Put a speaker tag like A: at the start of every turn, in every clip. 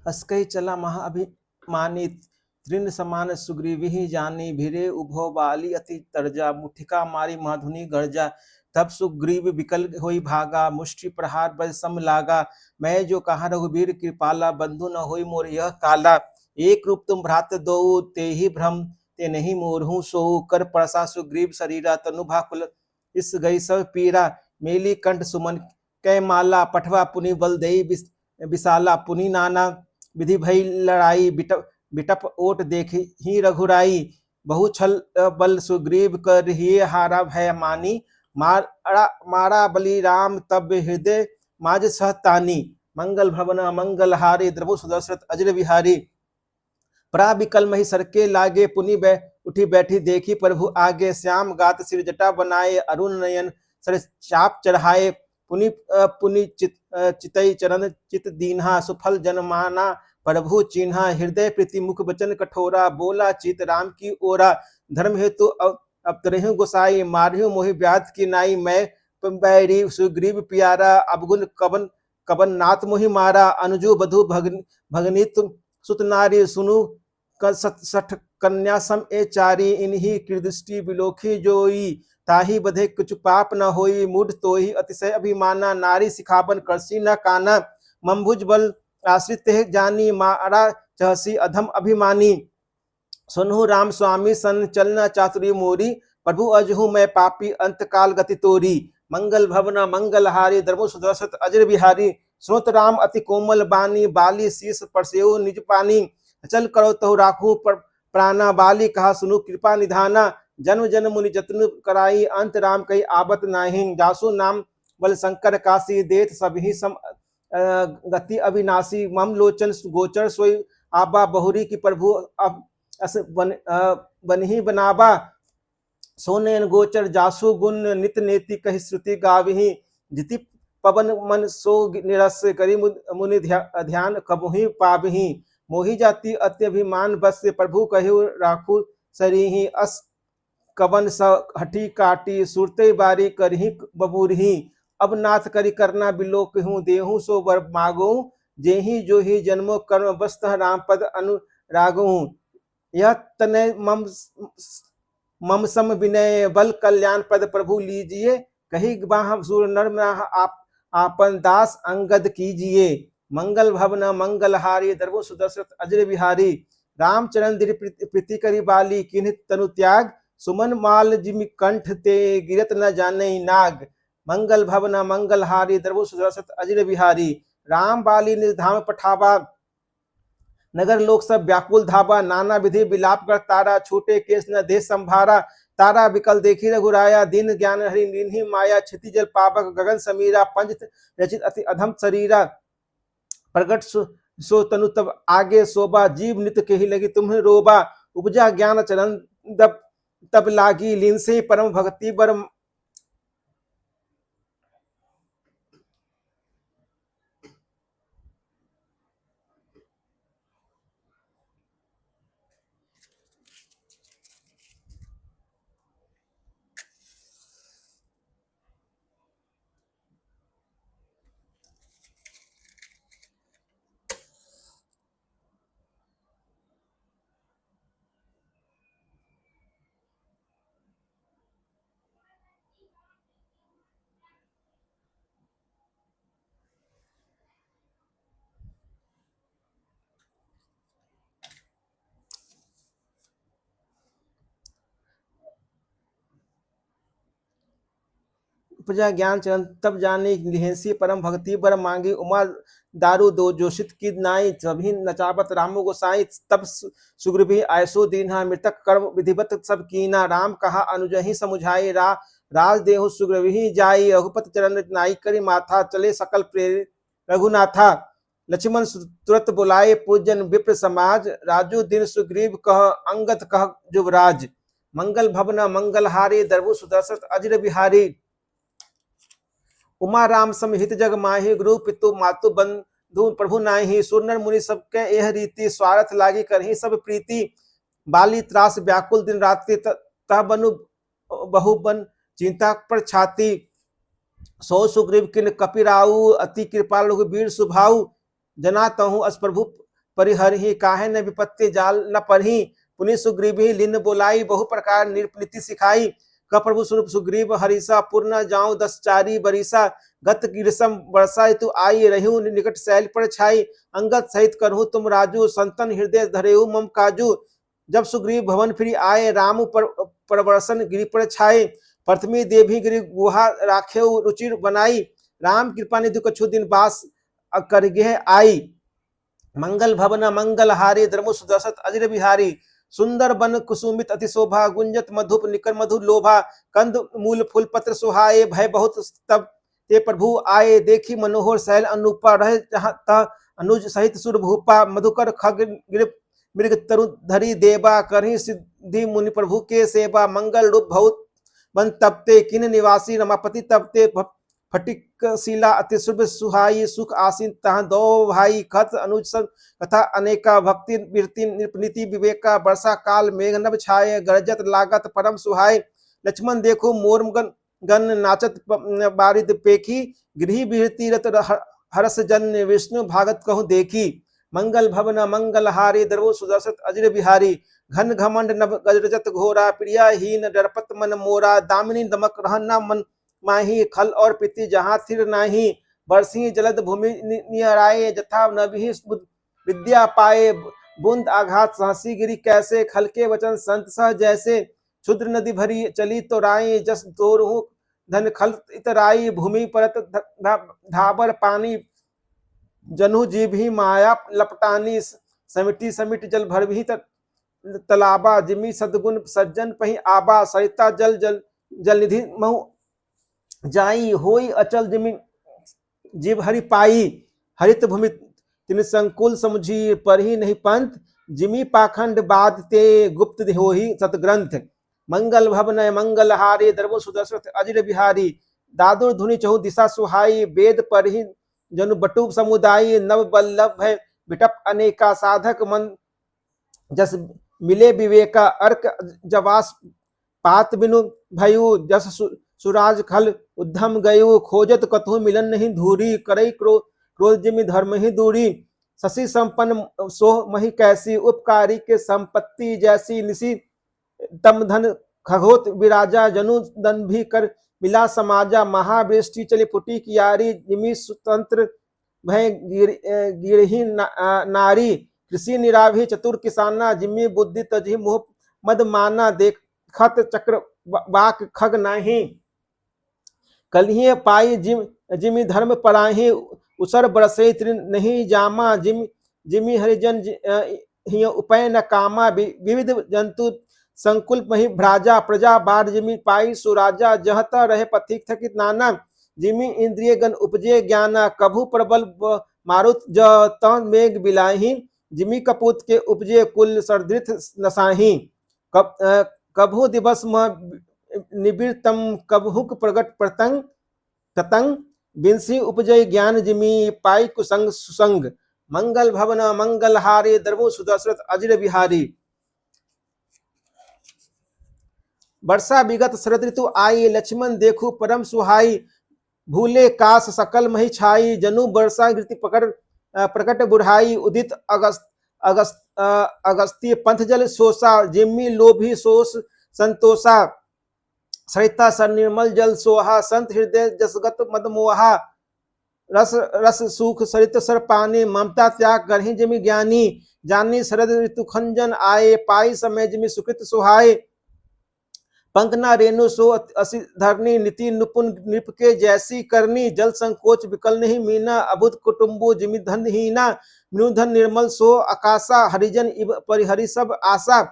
A: अस्कै चला महाअभिमानी तृण समान सुग्रीवी जानी भिरे उभो बाली अति तरजा मुठिका मारी माधुनी गर्जा तब सुग्रीव विकल होई भागा मुष्टि प्रहार बल सम लागा मैं जो कहा रघुबीर कृपाला बंधु न होई मोर यह काला एक रूप तुम भ्रात दो ते ही भ्रम ते नहीं मोरहूँ सो कर परसा सुग्रीव शरीरा तनु भाकुल इस गई सब पीरा मेली कंठ सुमन कै माला पठवा पुनि बल दई विशाला पुनि नाना विधि भई लड़ाई बिटप ओट देखी ही रघुराई बहु छल बल सुग्रीव कर ही हारा भय मानी मारा बलि राम तब हृदय माज सहतानी मंगल भवन मंगल हारे द्रभु सुदशरथ अजर बिहारी परा विकल मही सरके लागे पुनि उठी बैठी देखी प्रभु आगे श्याम गात सिर जटा बनाए अरुण नयन सर चाप चढ़ाए पुनि पुनि चितई चरण चित दीन्हा सुफल जनमाना प्रभु चिन्हा हृदय प्रीति मुख वचन कठोरा बोला चित राम की ओरा धर्म हेतु अब तरह गोसाई मारियो मोहि व्याध की नाई मैं बैरी सुग्रीव प्यारा अवगुण कवन कवन नाथ मोहि मारा अनुजु बधु भगनी तुम सुत नारी सुनु सठ कन्या सम ए चारी इन्हीं कृदृष्टि बिलोखी जोई ताही बधे कुछ पाप न होई मूढ़ तोही अतिशय अभिमाना नारी सिखावन करसी न काना मम्भुज बल आश्रित जानी मारा चहसी अधम अभिमानी सुनहु राम स्वामी सन चलना चातुरी मोरी प्रभु अजहु मैं पापी अंत काल गति तोरी मंगल भवन मंगल हारी धर्मो सुदशरथ अजर बिहारी सुनत राम अति कोमल बानी बाली शीस परसेऊ निज पानी चल करो तहु राखू प्राणा बाली कहा सुनु कृपा निधाना जन्म जन्म मुनि जतन कराई अंत राम कही आबत नाही जासु नाम बल शंकर काशी देत सभी सम गति अविनाशी मम लोचन गोचर सोई आबा बहुरी की प्रभु अब अस बनही बनाबा सोनेन गोचर जासु गुण नित नेति कही श्रुति गावही जिति पवन मन सो निरस करी मुनि ध्यान कबुही पाबही मोहि जाति अत्यभिमान बस प्रभु कहु राखु सरीही अस कवन स हठी काटी सुरते बारी करही बबूरही अब नाथ करी करना बिलो कहूँ देहूँ सो वर मागो जेही जो ही जन्मो कर्म बस्त राम पद अनुरागो यह तनय मम सम विनय बल कल्याण पद प्रभु लीजिए कही बाह सूर नर आप आपन दास अंगद कीजिए मंगल भवन मंगल हारी दरबो सुदशरथ अजर बिहारी रामचरण दिरि प्रीति करी बाली किन्ह तनु त्याग सुमन माल जिमि कंठ ते गिरत न जाने नाग मंगल भवन मंगल हारी दरबो सुदशरथ अजर बिहारी राम बाली निर्धाम पठावा नगर लोक सब व्याकुल धाबा नाना विधि विलाप कर तारा छूटे केस न देश संभारा तारा विकल देखी रघुराया दिन ज्ञान हरि निन्ही माया क्षति जल पावक गगन समीरा पंच रचित अति अधम शरीरा प्रगट सो तनु तब आगे शोभा जीव नित के ही लगी तुम्हें रोबा उपजा ज्ञान चरण तब लागी लीन से परम भक्ति बर उपजा ज्ञान चरण तब जानी लिहेसी परम भक्ति बर मांगी उमा दारू दो जोशित की नाई सभी नचावत रामो गोसाई तब सुग्रीवी ऐसो दीन्हा मृतक कर्म विधिवत सब कीना राम कहा अनुजहि समुझाई राज देहु सुग्रीवी जाई रघुपत चरण नाई करी माथा चले सकल प्रेर रघुनाथा लक्ष्मण तुरत बुलाए पूजन विप्र समाज राजू दिन सुग्रीव कह अंगत कह जुवराज मंगल भवन मंगल हारी दरबु सुदशरथ अजर बिहारी उमा राम समिहित जग माही गुरु पितु मातु बंधु प्रभु नाही सुरनर मुनि सबके यह रीति स्वार्थ लागी करही सब प्रीति बाली त्रास व्याकुल दिन रात्रि तह बनु बहुबन चिंता पर छाती सो सुग्रीव किन कपिराऊ अति कृपालु वीर सुभाऊ जना तहु अस प्रभु परिहरहि, काहे न विपत्ति जाल न परहि। पुनि सुग्रीवी लिन बोलाई, बहु प्रकार नृपनीति सिखाई। क प्रभु स्वरूप सुग्रीव हरिसा, पूर्ण जाऊं 10 चारि बरिसा। गत गिरसम वर्षा ऋतु आई, रहूं निकट शैल पर छाई। अंगद सहित करहूं तुम राजू, संतन हृदय धरेहु मम काजू। जब सुग्रीव भवन फिर आए, राम परवर्षन गिरि पर छाए। प्रथमी देवी गिरि गुहा राखेउ रुचिर बनाई। राम कृपा निधि कछु दिन बास करगे आई। मंगल भवन मंगल हारी, धर्मो सुदर्शत अजर बिहारी। सुंदर बन कुसुमित अति शोभा, गुंजत मधुप निकर मधु लोभा। कंद मूल फूल पत्र सुहाए, भय बहुत तब ते प्रभु आए। देखी मनोहर शैल अनुपा, रहे जहाँ तह अनुज सहित सुर भूपा। मधुकर खग मृग तरु धरी देवा, करही सिद्धि मुनि प्रभु के सेवा। मंगल रूप बहुत बन तपते, किन निवासी रमापति तपते। फटिक शिला अति शुभ सुहाई, सुख आसीन तहाँ दो भाई। खत अनुज कथा अनेका, भक्ति वीरति नृपनीति विवेका। वर्षा काल मेघ नभ छाए, गरजत लागत परम सुहाय। लक्ष्मण देखो मोर गण नाचत बारिद पेखी। गृह बिहती रत हरस जन, विष्णु भागत कहूँ देखी। मंगल भवन मंगल हारी, द्रवो सुदर्शत अजर बिहारी। घन घमंड नभ गजरजत घोरा, प्रियाहीन डरपत मन मोरा। दामिनी दमक रहना मन माही, खल और प्रीति जहाँ थिर नाही। बरसी जलद भूमि नियराए, जथा नभी विद्या पाए। बूंद आघात सहसी गिरी कैसे, खल के वचन संत सह जैसे। क्षुद्र नदी भरी चली तो राई, जस तोरहु धन खल इतराई। भूमि परत धाबर पानी, जनु जीव ही माया लपटानी। समिति समिट जल भर भी तलाबा, जिमी सदगुण सज्जन पही आबा। सरिता जल जल जल निधि महु जाई, होई अचल जिमी जीव हरि पाई। हरित भूमि तिन संकुल समुझी, पर ही नहीं पंथ। जिमी पाखंड बाद ते, गुप्त होही सतग्रंथ। मंगल भवन मंगल हारी, द्रवो सुदर्शत अजर बिहारी। दादुर धुनि चहु दिशा सुहाई, वेद पर ही जनु बटु समुदाय। नव बल्लभ है बिटप अनेका, साधक मन जस मिले विवेका। अर्क जवास पात बिनु भयु, जस सुराज खल उद्धम गयु। खोजत कथु मिलन नहीं धूरी, करई क्रोध जिमि धर्म ही दूरी। शशि संपन्न सोह मही कैसी, उपकारी के संपत्ति जैसी। निसी तम धन खगोत विराजा, जनु दन भी कर मिला समाजा। महावृष्टि चली फुटी कियारी, जिमि स्वतंत्र भय गिरही नारी। कृषि निराभी चतुर किसाना, जिमि बुद्धि तजहि मोह मद माना। देखत चक्र बाक खग नाही, कलिए पाई जिमि धर्म पराही। उसर बरसे तृण नहीं जामा, जिमि हरिजन हिय उपय न कामा। विविध जंतु संकुल मही भ्राजा, प्रजा बाढ़ जिमि पाई सुराजा। जहत रहे पथिक थकित नाना, जिमि इंद्रिय गण उपजे ज्ञाना। कभु प्रबल मारुत ज मेघ बिलाही, जिमि कपूत के उपजे कुल सरदृथ नसाही। कभु दिवस निबिड़तम, कभुक प्रगट प्रतंग ततंग। बिंसी उपजय ज्ञान, जिमि पाई कुसंग सुसंग। मंगल भवन मंगल हारी, द्रवो सुदर्शत अजर बिहारी। वर्षा विगत शरद ऋतु आई, लक्ष्मण देखू परम सुहाई। भूले कास सकल मही छाई, जनु वर्षा ऋतु प्रकट बुढ़ाई। उदित अगस्त्य पंथ जल सोसा, जिम्मी लोभी सोस संतोषा। सरिता सर निर्मल जल सोहा, संत हृदय जसगत मदमोहा। रस रस सुख सरित सर पानी, ममता त्याग करहि जिमि ज्ञानी। जानी शरद ऋतु खंजन आए, पाई समय जिमि सुकृत सुहाए। पंकना रेणु सो असी धरनी, नीति नुपुन नृप के जैसी करनी। जल संकोच विकल नहीं मीना, अभुत कुटुम्बु जिमि धन हीना। मिनुधन निर्मल सो आकाशा, हरिजन इव परिहरि सब आशा।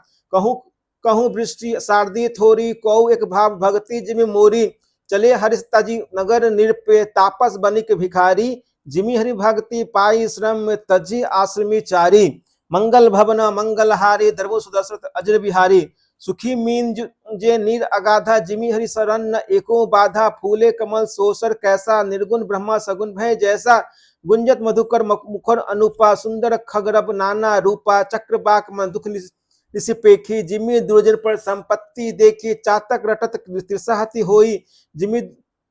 A: कहूँ वृष्टि शारदी थोरी, कौ एक भाव भक्ति जिमि मोरी। चले हरिस तजी नगर निरपे, तापस बनिक भिखारी। जिमि हरि भक्ति पाई, श्रम तजी आश्रमी चारी। मंगल भवन मंगल हारी, द्रवो सुदर्शत अजर बिहारी। सुखी मीन जे नीर अगाधा, जिमि हरि शरण न एको बाधा। फूले कमल सोसर कैसा, निर्गुण ब्रह्मा सगुण भय जैसा। गुंजत मधुकर मुखर अनुपा, सुंदर खगरब नाना रूपा। चक्रबाक मन दुख निसिपेखी, जिमि दुर्जन पर संपत्ति देखी। चातक रटत त्रिसहति होई, जिमि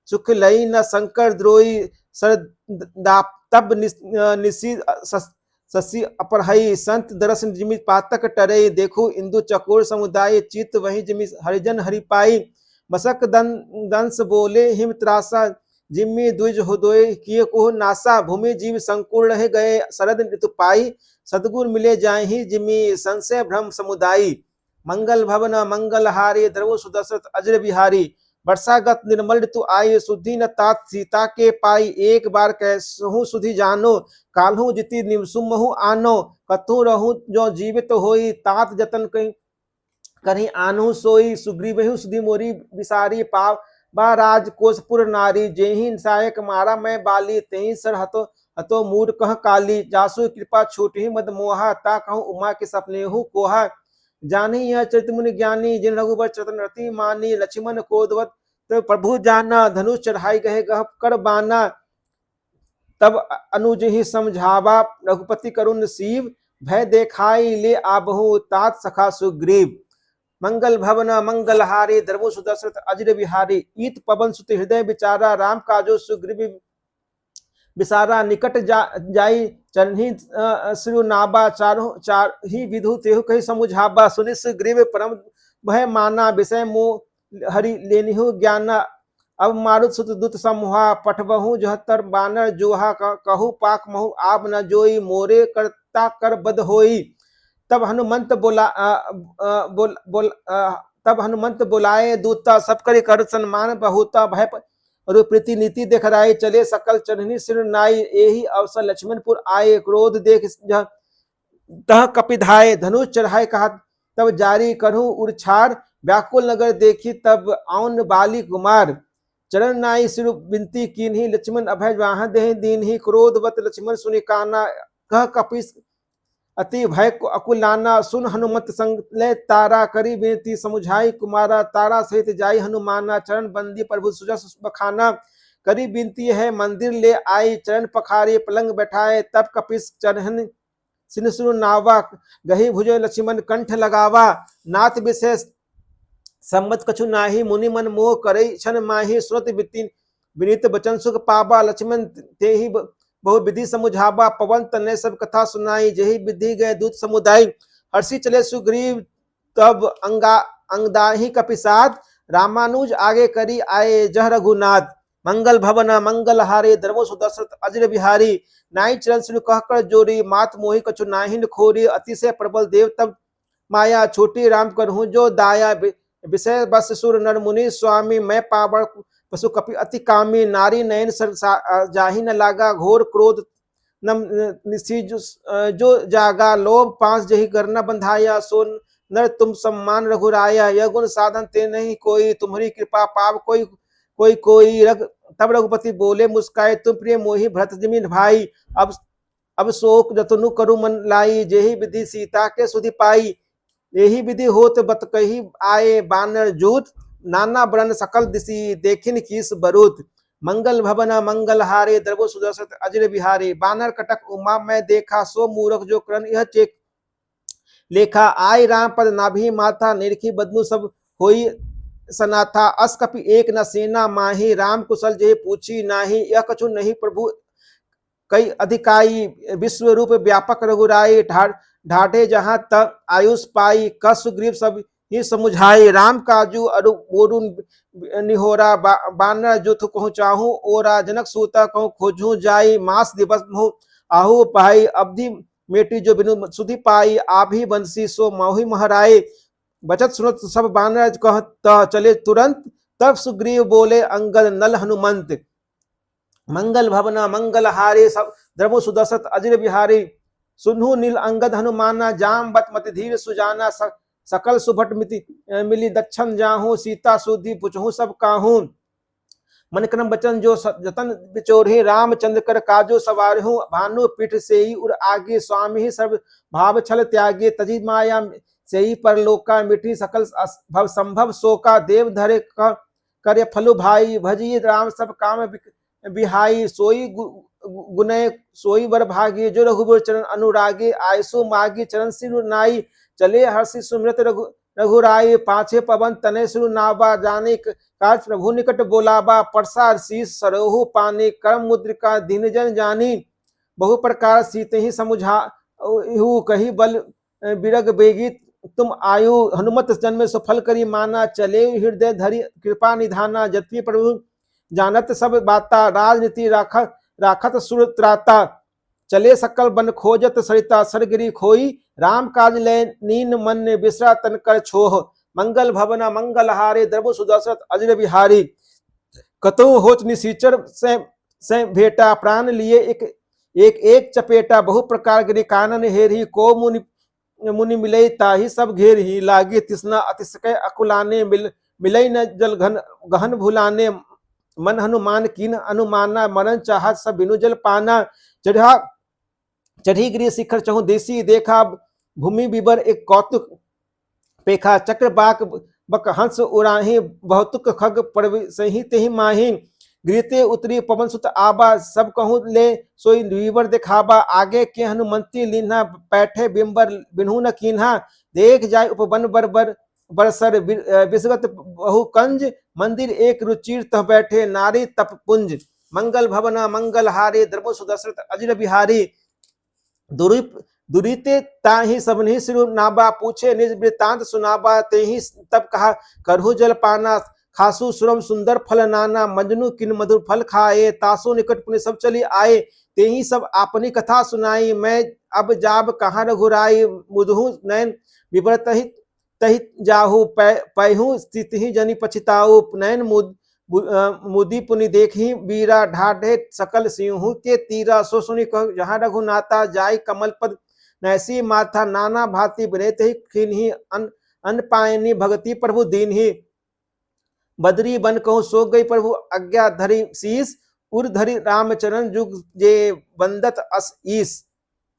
A: सुख लई न शंकर द्रोही। सर तब निसी शशि अपरहई संत दरस जिमि पातक टरे देखो इंदु चकोर समुदाय चित वही जिमि हरिजन हरिपाई मसक दंस बोले हिम त्रासा जिम्मी द्विज होदोय किए को नासा भूमि जीव संकुल रह गए शरद ऋतु पाई सदगुर मिले जाए ही जिम्मी संशय भ्रम समुदायी मंगल भवन मंगल हारी द्रवो सुदशरथ अजर बिहारी वर्षागत निर्मल ऋतु आई सुधि न तात सीता के पाई एक बार कैसहु सुधि जानो काल्हू जिति निवसुमहु आनो कथु रहु जो जीवित होई तात जतन कहीं कहीं आनु सोई सुग्रीवहु सुधि मोरी विसारी पाव बा राजकोषपुर नारी जेहि सहायक मारा मैं बाली तेहि सर हतो हतो मूड कह काली जासु कृपा छूट ही मद मोहा ता कहूँ उमा के सपने हूँ कोहा जानी यह चरित मुनि ज्ञानी जिन रघुबर चतन रति मानी लक्ष्मण कोदवत तो प्रभु जाना धनुष चढ़ाई गहे गह कर बाना तब अनुज ही समझावा रघुपति करुण शिव भय देखाई ले आबहु तात सखा सुग्रीव मंगल भवन मंगल हारी द्रवो सुदशरथ अजर बिहारी ईत पवन सुत हृदय विचारा राम काजो सुग्रीव विसारा निकट जाई चरही श्रु नाबा चार ही विधु तेहु कही समुझाबा सुनि सुग्रीव परम भय माना विषय मोह हरि लेनिहु ज्ञाना अब मारुत सुत दुत समूहा पठबहु 74 बानर जोहा कहु पाक महु आप न जोई मोरे करता कर बद होई तब हनुमंत तब हनुमंत बुलाए दूता सब करे कर सन्मान बहुता भय और प्रीति नीति देख राय चले सकल चरनी सिर नाई यही अवसर लक्ष्मणपुर आए क्रोध देख तह कपिधाय धनुष चढ़ाए कहा तब जारी करहु उड़छाड़ व्याकुल नगर देखी तब आउन बाली कुमार चरण नाई सिर बिनती कीन्ही लक्ष्मण अभय वाह देह दीन ही क्रोधवत लक्ष्मण सुनि काना कह कपिस अति भय को अकुलाना सुन हनुमत संग ले तारा करी बेनती समुझाई कुमारा तारा सहित जाई हनुमाना चरण बंदी प्रभु सुजस बखाना करी बिनती है मंदिर ले आई चरण पखारे पलंग बैठाए तब कपिस चरण सिनसुर नावा गही भुजय लक्ष्मण कंठ लगावा नाथ विशेष सम्मत कछु नाही मुनि मन मोह करे क्षण माही सुरत विनीत बचन सुख पाबा लक्ष्मण ते ही बहु विधि समुझाबा पवन तने सब कथा सुनाई जही विधि गए दूत समुदाय हर्षि चले सुग्रीव तब अंगदाही कपिसाद रामानुज आगे करी आए जह रघुनाथ मंगल भवन मंगल हारे धर्मो सुदशरथ अजर बिहारी नाई चरण श्री कहकर जोरी मात मोहि कछु नाहिन खोरी अतिशय प्रबल देव तब माया छोटी राम करहूं जो दाया विषय बस सुर नर मुनि स्वामी मैं पावड़ पशु कपि अति कामी नारी नयन जाहि न लागा घोर क्रोध जो जागा लोभ पांच जही करना बंधाया सो नर तुम सम्मान रघुराया यह गुण साधन ते नहीं कोई तुम्हारी कृपा पाव कोई तब रघुपति बोले मुस्काए तुम प्रिय मोहि भरत जिमिन भाई अब शोक जतनु करु मन लाई जेहि विधि सीता के सुधि पाई यही विधि होत बत कही आए बानर जूत नाना बरन सकल दिशी देखिन कीस बरूत मंगल भवन मंगल हारे द्रवो सुदशरथ अजर बिहारी बानर कटक उमा मैं देखा सो मूरख जो करण यह चेक लेखा आय राम पद नाभि माथा निरखी बदनु सब होई सनाथा अस कपि एक न सेना माही राम कुशल जे पूछी नाही यह कछु नहीं प्रभु कई अधिकाई विश्व रूप व्यापक रघुराई ढाढ़े जहां तक आयुष पाई क सुग्रीव सब ही समुझाई राम काजू अरु बोरुन निहोरा बानर जुथ कहूँ चाहूँ ओरा जनक सूता कहूँ खोजू जाई मास दिवस मुँह आहू पाई अवधि मेटी जो बिनु सुधि पाई आभी बंसी सो मोहि महराए बचत सुनत सब बानर कह चले तुरंत तब सुग्रीव बोले अंगद नल हनुमंत मंगल भवना मंगल हारे सब द्रवो सुदशरथ अजर बिहारी सुनहु नील अंगद हनुमाना जाम बत मति धीर सुजाना सकल सुभट मिली दक्षण जाहू सीता सुधी पुछहू सब काहू मन क्रम बचन जो जतन बिचोरे रामचंद्र कर काजो सवारहू भानु पीठ से ही उर आगे स्वामी ही सर्व भाव छल त्यागे तजी माया से ही परलोका मिठी सकल भव संभव शोका देव धरे करे फलु भाई भजी राम सब काम बिहाई सोई गुनय सोई वर भागी जो रघुबर चरण अनुरागे आयसो मागी चरण सिरु नाई चले हर्षि सुमृत रघुराई पाछे पवन तने सिरु नावा जाने काज प्रभु निकट बोलाबा परसा शीस सरोहु पानी कर्म मुद्रिका दीन जन जानी बहु प्रकार सीते ही हु कही बल बिरग बेगी तुम आयु हनुमत जन्म सफल करी माना चले हृदय धरि कृपा निधाना जति प्रभु जानत सब बाता राजनीति राखत सुर त्राता चले सकल बन खोजत सरिता सरगिरी खोई राम काज ले नीन मन ने बिसरा तन कर छोह मंगल भवना मंगल हारे द्रव सुदशरथ अजर बिहारी कतु होच निसीचर से भेटा प्राण लिए एक चपेटा बहु प्रकार गिरी कानन हेरी को मुनि मुनि मिले ताही सब घेर ही लागे तिसना अतिशय अकुलाने मिलई न जल घन गहन भुलाने मन हनुमान कीन अनुमाना मरण चाहत सब बिनु जल पाना चढ़ी गिरी शिखर चहु देसी देखा भूमि बिबर एक कौतुक पेखा चक्र बाक बक हंस उड़ाही बहुतुक खग परवि सही तेहि माही गिरते उतरी पवन सुत आबा सब कहूँ ले सोई वीवर दिखाबा आगे के हनुमंती लीन्हा बैठे बिंबर बिन्हू न कीन्हा देख जाय उपवन बर बरसर विसगत बहु कंज मंदिर एक रुचिर तह बैठे नारी तप पुंज मंगल भवना मंगल हारे द्रव सुदशरथ अजर बिहारी दुरीते ताही सबनी सिरु नाबा पूछे निज वृतांत सुनाबा तेही तब कहा करहु जल पाना खासु सुरम सुंदर फल नाना मजनू किन मधुर फल खाए तासो निकट पुण्य सब चली आए तेही सब अपनी कथा सुनाई मैं अब जाब कहाँ रघुराई मुदहु नैन विवर तही जाहु पैहु स्थित ही जनी पछिताऊ नैन मुदी पुनि देखी बीरा ढाढ़े सकल सिंहू के तीरा सो सुनि कह जहाँ रघुनाथा जाय कमल पद नैसी माथा नाना भांति बनेत ही खिन्ही अन पायनी भगति प्रभु दीन ही बदरी बन कहूँ सो गई प्रभु आज्ञा धरी शीस उर धरी रामचरण जुग जे बंदत अस ईस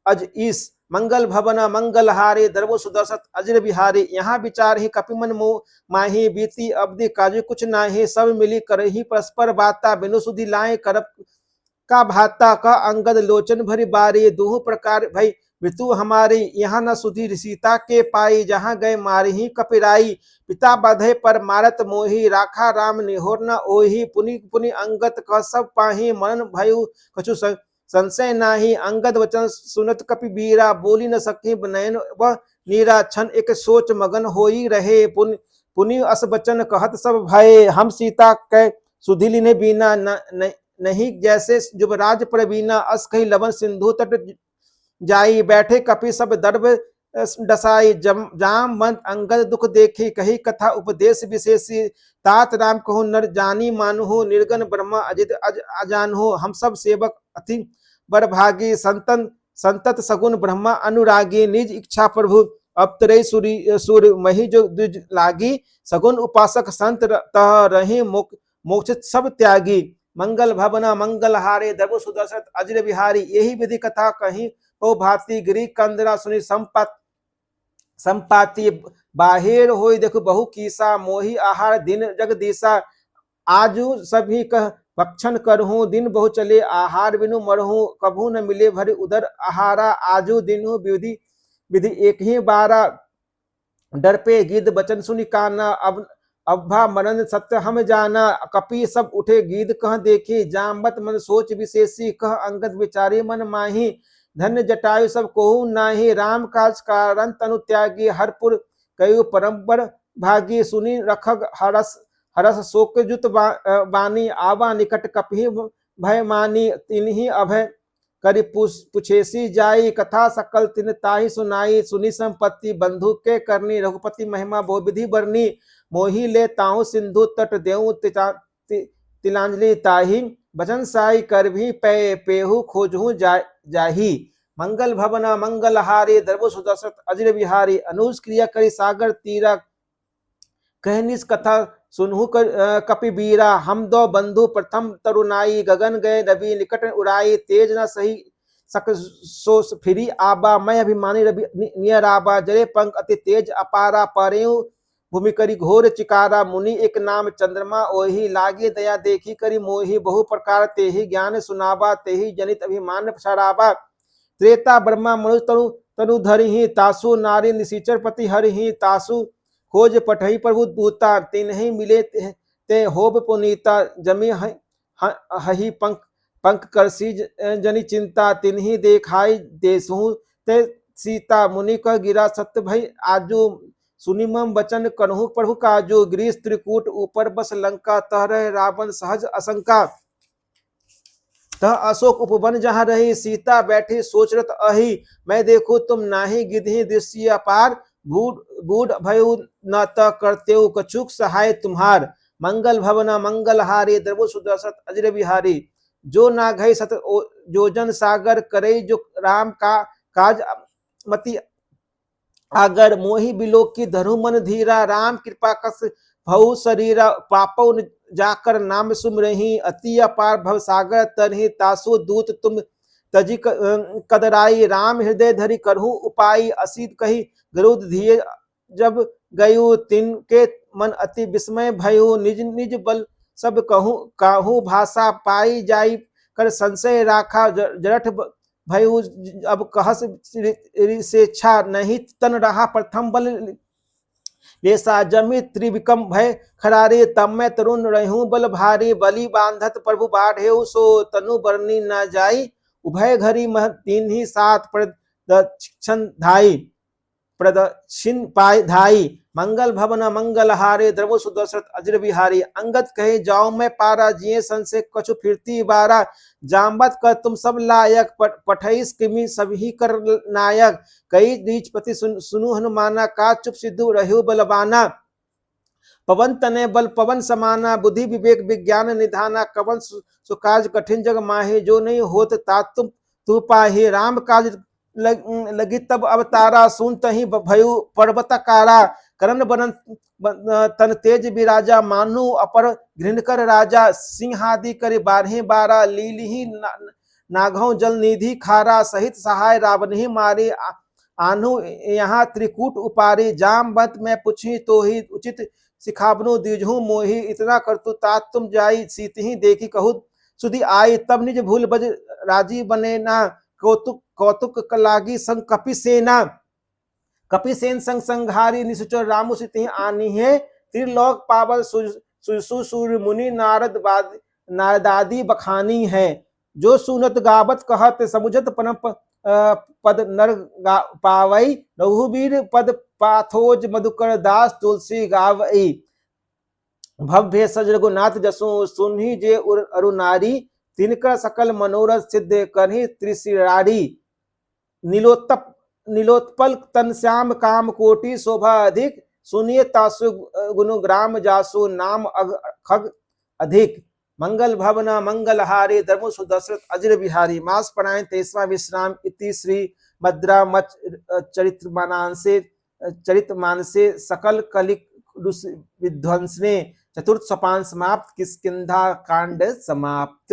A: अज ईस मंगल भवना मंगल हारे द्रव सुदर्शत अजर बिहारी यहाँ विचार ही कपिमन मोह माही बीती अवधि काजु कुछ नाहे सब मिली करही परस्पर बाता बिनु सुधि लाए करप का भाता का अंगद लोचन भरी बारी दोह प्रकार भई ऋतु हमारी यहाँ न सुधी सीता के पाई जहाँ गए मारी ही कपिराई पिता बधे पर मारत मोही राखा राम निहोर न ओही पुनि पुनि अंगत कह सब पाही मरण भयु कछु संशय नाही अंगद वचन सुनत कपि बीरा बोली न सकी नयन वह नीरा छन एक सोच मगन होई रहे पुनि अस बचन कहत सब भय हम सीता कै सुधिली ने बीना नहीं जैसे जुबराज प्रवीणा अस कही लवन सिंधु तट जाई बैठे कपि सब दर्भ डसाई जाम मंत अंगद दुख देखी कही कथा उपदेश विशेषी तात राम कहु नर जानी मानु निर्गन ब्रह्मा अजित अजान हो हम सब सेवक अति बरभागी संतत सगुन ब्रह्मा अनुरागी निज इच्छा प्रभु अवतरे सूर्य मही जो द्विज लागी सगुन उपासक संत तह रही मोक्ष सब त्यागी मंगल भवना मंगल हारे द्रव सुदर्शत अजर बिहारी यही विधि कथा कहीं ओ भाती गिरी कंदरा सुनी संपाति बाहिर होई देखो बहु कीसा मोही आहार दिन जगदीसा आजू सभी कह भक्षण करहूं दिन बहु चले आहार बिनु मरहूं कभू न मिले भरी उदर आहारा आजू दिनु विधि विधि एक ही बारा डर पे गिद बचन सुनी काना अब अब्भा मरण सत्य हम जाना कपि सब उठे गीत कह देखी जामत मन सोच विशेषी कह अंगद विचारी मन माही धन्य जटायु सब कोहु नाही राम काज कारण तनु त्यागी हरपुर कयु परम्पर भागी सुनी रखग हरस शोक जुत बानी आवा निकट कपि भय मानी तिन्ही अभय करि पुछेसी जाई कथा सकल तिन ताही सुनाई सुनी संपत्ति बंधु के करनी रघुपति महिमा बहु विधि बरनी मोही ले ताहु सिंधु तट देऊ तिलांजलि ताही भजन साई कर भी पेहु खोजहु जाही मंगल भवना मंगल हारे द्रव सुदर्शत अजर बिहारी अनुज क्रिया करी सागर तीरा कहनिस कथा सुनहु कपि बीरा हम दो बंधु प्रथम तरुणाई गगन गए रवि निकट उड़ाई तेज न सही सक सो फिरी आबा मैं अभिमानी रवि नियर आबा जरे पंख अति तेज अपारा परेऊ भूमि करी घोर चिकारा मुनि एक नाम चंद्रमा ओही लागे दया देखी करी मोही बहु प्रकार तेही ज्ञान सुनाबा तेही जनित अभिमान शराबा त्रेता ब्रह्मा मनुष्य तनु धरि तासु नारी निशिचर पति हरि तासु खोज पठई प्रभु दूता तिन्हि मिले ते होब पुनीता जमी हहि पंख करसी जनि चिंता तिन्हि देखाई देसु ते सीता मुनि कह गिरा सत्य भई आजो सुनिमम वचन कन्हु प्रभु काजो गृह त्रिकूट ऊपर बस लंका तहरे रावण सहज असंका तह अशोक उपवन जहाँ रही सीता बैठी सोचरत अही मैं देखो तुम नाही गिधि दृश्य अपार बूढ़ भयु न त करते कछुक सहाय तुम्हार मंगल भवन मंगल हारी द्रवु सुदर्शत अजर बिहारी जो ना घई सत जोजन सागर करे जो राम का काज मति आगर मोहि बिलो की धरु मन धीरा राम कृपा कस भऊ शरीरा पापौ जाकर नाम सुम रही अति अपार भव सागर तरही तासु दूत तुम तजी कदराई राम हृदय धरि करहु उपाय असीत कही गरुद धिये जब गयु तिनके मन अति विस्मय भयु निज निज बल सब कहूँ काहू भाषा पाई जाई कर संशय राखा जरठ भयु अब कहस स्वेच्छा नहीं तन रहा प्रथम बल लेसा जमी त्रिविक्रम भय खरारे तब मैं तरुण रहूं बल भारी बलि बांधत प्रभु बाढ़े सो तनु बरनी न जाई उभय घरी मह तीन ही सात प्रदक्षिण पाय धाई मंगल भवन मंगल हारे द्रवो सुदर्शत अजर बिहारी अंगत कहे जाओ मैं पारा जिये संसे कछु फिरती बारा जामबत कर तुम सब लायक पठईस किमी सभी कर नायक कई नीचपति सुनु हनुमाना का चुप सिद्धू रहो बलबाना पवन तने बल पवन समाना बुद्धि विवेक विज्ञान निधाना कवन सुकाज कठिन जग माहे जो नहीं होत तात तुम तू पाहे राम काज लगी तब अवतारा सुन तही भयु पर्वतकारा करण बनन तन तेज विराजा मानु अपर घृणकर राजा सिंहादि करे बारहे बारा लीलिही नाघौ जल निधि खारा सहित सहाय रावण ही मारे आनु यहाँ त्रिकूट उपारी जामवंत में पूछी तो ही उचित सिखावनु द्विजहु मोहि इतना करतु तात तुम जाई सीत ही देखी कहु सुधी आई तब निज भूल बज राजी बने ना कौतुक कौतुक लागी संग कपिसेन संग संघारी निशुचर रामु सिति आनी है त्रिलोक पावल सूर मुनि नारदादि बखानी है जो सुनत गावत कहत समुझत परम पद नर पावई रघुवीर पद पाथोज मधुकर दास तुलसी गावई भव्य सज रघुनाथ जसु सुनहि जे अरुनारी तिनकर सकल मनोरथ सिद्ध करहि त्रिशिरारी नीलोत्पल तन श्याम काम कोटि शोभा अधिक सुनिए तासु गुणग्राम जासु नाम खग अधिक मंगल भवन मंगल हारे धर्म सुदशरथ अजर बिहारी मास पढ़ाएं 23वां विश्राम इति श्री मद्रा मच चरित मानसे सकल कलिक विध्वंसने चतुर्थ सोपान समाप्त किष्किंधा कांड समाप्त।